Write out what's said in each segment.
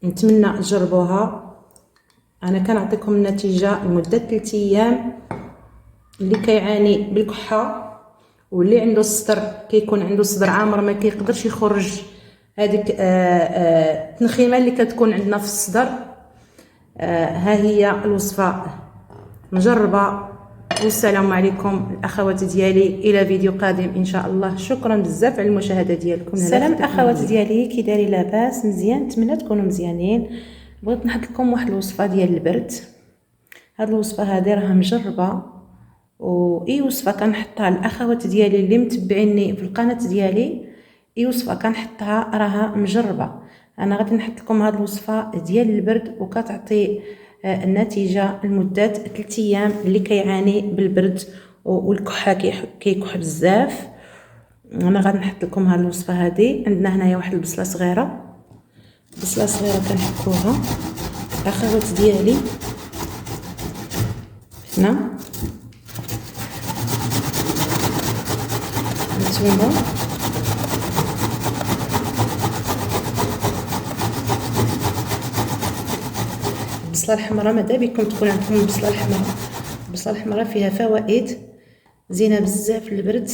نتمنى تجربوها. انا كنعطيكم النتيجه لمده 3 ايام. اللي كيعاني بالكحه واللي عنده الصدر كيكون عنده صدر عامر ما كيقدرش يخرج هذيك التنخيمه اللي كتكون عندنا في الصدر، ها هي الوصفه مجربه. والسلام عليكم الاخوات ديالي، الى فيديو قادم ان شاء الله. شكرا بزاف على المشاهده ديالكم. السلام الاخوات ديالي، كي دايرين؟ لاباس؟ مزيان؟ نتمنى تكونوا مزيانين. بغيت نحط لكم واحد الوصفه ديال البرد. هاد الوصفه هذه راها مجربه، واي وصفه كنحطها الاخوات ديالي اللي متبعيني في القناه ديالي، اي وصفه كنحطها راها مجربه. انا غادي نحط لكم هاد الوصفه ديال البرد وكتعطي النتيجه لمده 3 ايام اللي كيعاني بالبرد والكحه كيكح بزاف. انا غادي نحط لكم هاد الوصفه هذه. عندنا هنايا واحد البصله صغيره، بصله صغيره كنحكوها اخوات ديالي. هنا نتوما البصله الحمراء، ماذا بكم تكون عندكم البصله الحمراء. البصله الحمراء فيها فوائد زينه بزاف للبرد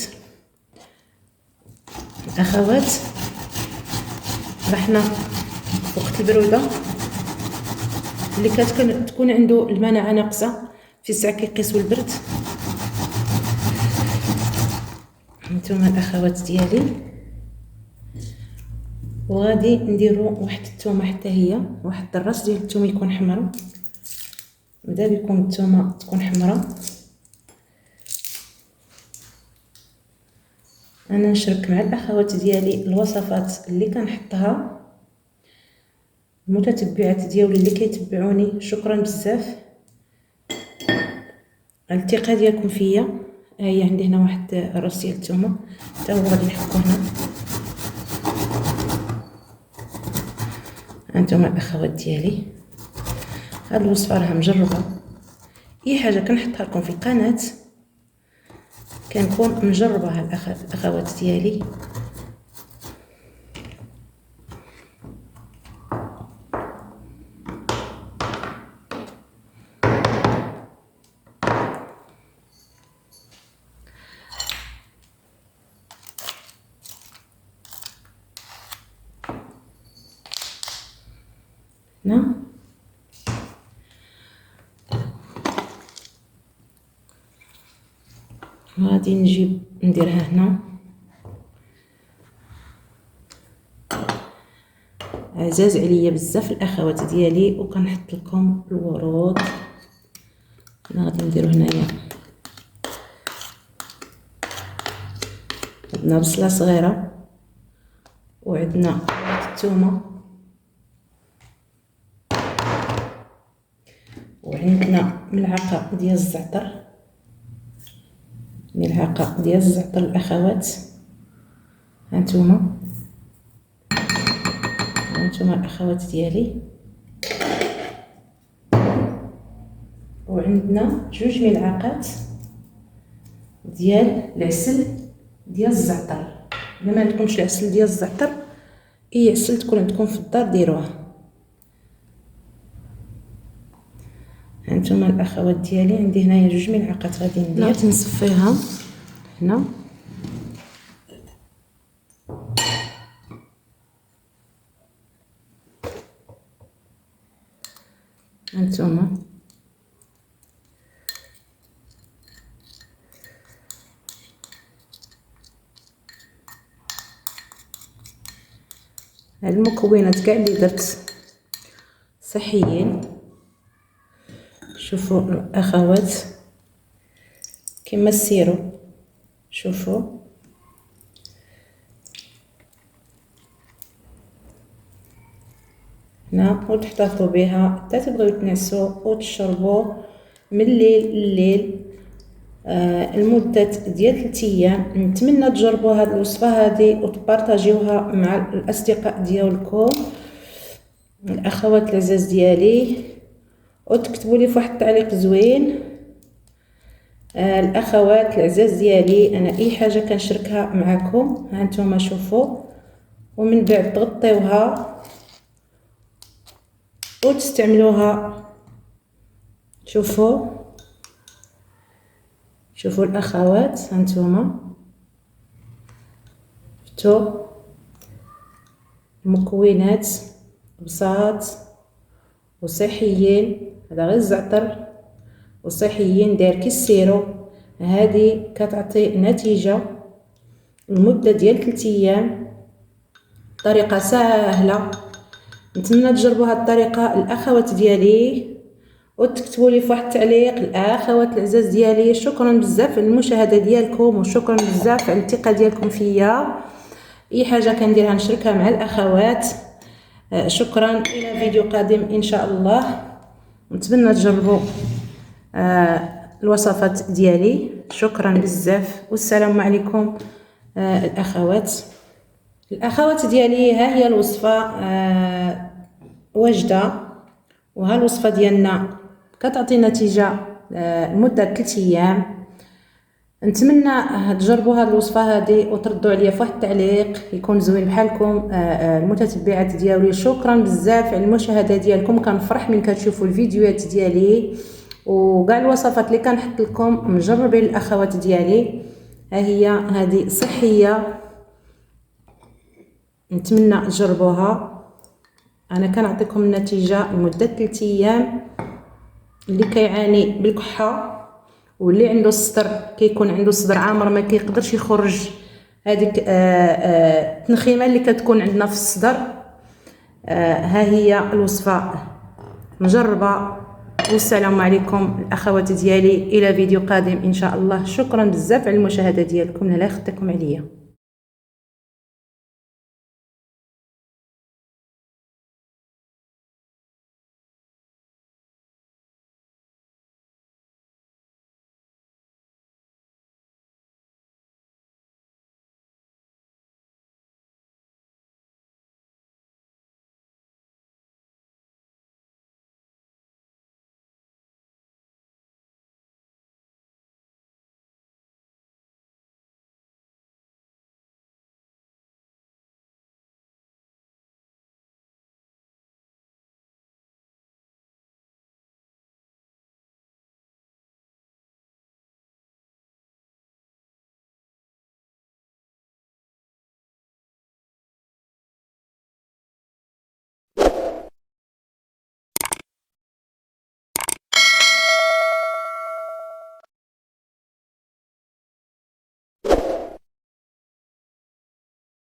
اخوات. رحنا وقت البروده اللي كتكون عنده المناعه ناقصه في الساعه كيقيسوا البرد. نتوما الاخوات ديالي، وغادي نديرو واحد الثومه حتى هي، واحد الراس ديال الثوم يكون حمر. بدا بكم الثومه تكون حمراء. انا نشارك مع الاخوات ديالي الوصفات اللي كنحطها، المتتبعات ديالي اللي كيتبعوني شكرا بزاف على الثقه ديالكم فيا. هي عندي هنا واحد الراس ديال الثومه حتى هو غادي نحكو هنا. انتم الاخوات ديالي، هاد الوصفه راها مجربه. اي حاجه كنحطها لكم في القناه كنكون مجربها الاخوات ديالي. هنا غادي نجيب نديرها هنا. عزاز عليا بزاف الاخوات ديالي، وكنحط لكم الورود. انا غادي نديرو هنايا عندنا بصله صغيره وعندنا الثومه وعندنا ملعقه ديال الزعتر. ملعقه ديال الزعتر الاخوات. هانتوما الاخوات ديالي، وعندنا 2 ملعقات ديال العسل ديال الزعتر. الا ما عندكمش العسل ديال الزعتر، اي عسل تكون عندكم في الدار ديروه. هانتوما الاخوات ديالي، عندي هنايا 2 ملعقات غادي ندير. غادي نصفيها هنا. هانتوما هاد المكونات كاع اللي درت صحيين. شوفوا الاخوات كما السيرو، شوفوا هنا، وتحتفظوا بها حتى تبغيو تنعسوا وتشربوا من الليل لليل لمده ديال 3 ايام. نتمنى تجربوا هذه الوصفه هذه وتبارطاجيوها مع الاصدقاء ديالكم الاخوات العزاز ديالي، وتكتبوا لي فواحد التعليق زوين. الاخوات العزاز ديالي، انا اي حاجه كنشاركها معكم. ها نتوما شوفوا، ومن بعد تغطيوها وتستعملوها. شوفوا الاخوات، هانتوما شفتوا المكونات بساط وصحيين. هذا غير الزعتر وصحيين داير كي السيرو. هذه كتعطي نتيجه المده ديال 3 ايام. طريقه سهله، نتمنى تجربوا هذه الطريقه الاخوات ديالي، وتكتبوا لي في واحد التعليق الاخوات العزاز ديالي. شكرا بزاف على المشاهده ديالكم، وشكرا بزاف على الثقه ديالكم فيا. اي حاجه كنديرها نشاركها مع الاخوات. شكرا، الى فيديو قادم ان شاء الله. نتمنى تجربوا الوصفات ديالي. شكرا بزاف، والسلام عليكم. الاخوات ديالي، ها هي الوصفه واجده، وها الوصفه ديالنا كتعطي نتيجه لمده 3 ايام. نتمنى تجربوا هذه الوصفه هذه وتردوا عليا في واحد التعليق يكون زوين بحالكم. المتتبعات ديالي، شكرا بزاف على المشاهده ديالكم. كنفرح من كتشوفوا الفيديوهات ديالي، وكاع الوصفات اللي كنحط لكم مجربين الاخوات ديالي. ها هي هذه صحيه، نتمنى تجربوها. انا كنعطيكم النتيجه لمده 3 ايام. اللي كيعاني بالكحه واللي عنده الصدر، كيكون عنده الصدر عامر ما كيقدرش يخرج هذيك التنخيمه اللي كتكون عندنا في الصدر، ها هي الوصفه مجربه. والسلام عليكم الاخوات ديالي، الى فيديو قادم ان شاء الله. شكرا بزاف على المشاهده ديالكم، الله يخطيكم عليا.